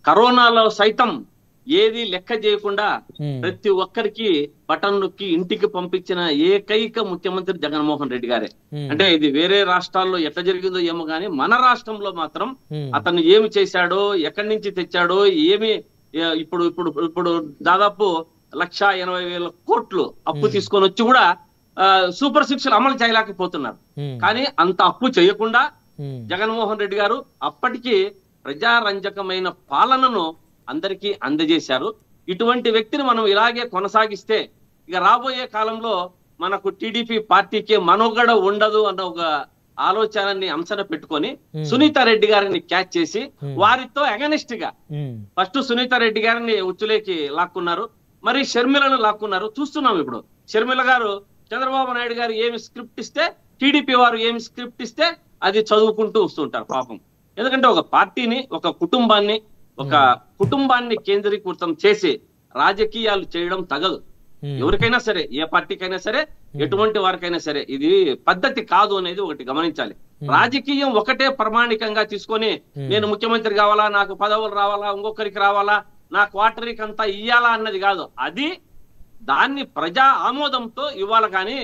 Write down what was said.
కరోనాలో సైతం ఏది లెక్క చేయకుండా ప్రతి ఒక్కరికి బటన్ నొక్కి ఇంటికి పంపించిన ఏకైక ముఖ్యమంత్రి జగన్మోహన్ రెడ్డి గారే. అంటే ఇది వేరే రాష్ట్రాల్లో ఎట్లా జరిగిందో ఏమో గానీ మన రాష్ట్రంలో మాత్రం అతను ఏమి చేశాడో, ఎక్కడి నుంచి తెచ్చాడో, ఏమి ఇప్పుడు ఇప్పుడు ఇప్పుడు దాదాపు 1,80,000 కోట్లు అప్పు తీసుకొని వచ్చి కూడా సూపర్ 6 అమలు చేయలేకపోతున్నారు. కానీ అంత అప్పు చేయకుండా జగన్మోహన్ రెడ్డి గారు అప్పటికి ప్రజారంజకమైన పాలనను అందరికీ అందజేశారు. ఇటువంటి వ్యక్తిని మనం ఇలాగే కొనసాగిస్తే ఇక రాబోయే కాలంలో మనకు టీడీపీ పార్టీకి మనుగడ ఉండదు అన్న ఒక ఆలోచనని అంశన పెట్టుకొని సునీత రెడ్డి గారిని క్యాచ్ చేసి వారితో అగనిస్ట్ గా ఫస్ట్ సునీత రెడ్డి గారిని ఉచ్చులేకి లాక్కున్నారు, మరి షర్మిలను లాక్కున్నారు. చూస్తున్నాం ఇప్పుడు షర్మిల గారు చంద్రబాబు నాయుడు గారు ఏమి స్క్రిప్ట్ ఇస్తే, టీడీపీ వారు ఏమి స్క్రిప్ట్ ఇస్తే అది చదువుకుంటూ వస్తుంటారు పాపం. ఎందుకంటే ఒక పార్టీని, ఒక కుటుంబాన్ని కేంద్రీకృతం చేసి రాజకీయాలు చేయడం తగదు. ఎవరికైనా సరే, ఏ పార్టీకైనా సరే, ఎటువంటి వారికైనా సరే ఇది పద్ధతి కాదు అనేది ఒకటి గమనించాలి. రాజకీయం ఒకటే ప్రామాణికంగా తీసుకొని నేను ముఖ్యమంత్రి కావాలా, నాకు పదవులు రావాలా, ఇంకొకరికి రావాలా, నా క్వార్టరీకి అంతా ఇయ్యాలా అన్నది కాదు. అది దాన్ని ప్రజా ఆమోదంతో ఇవ్వాలి కానీ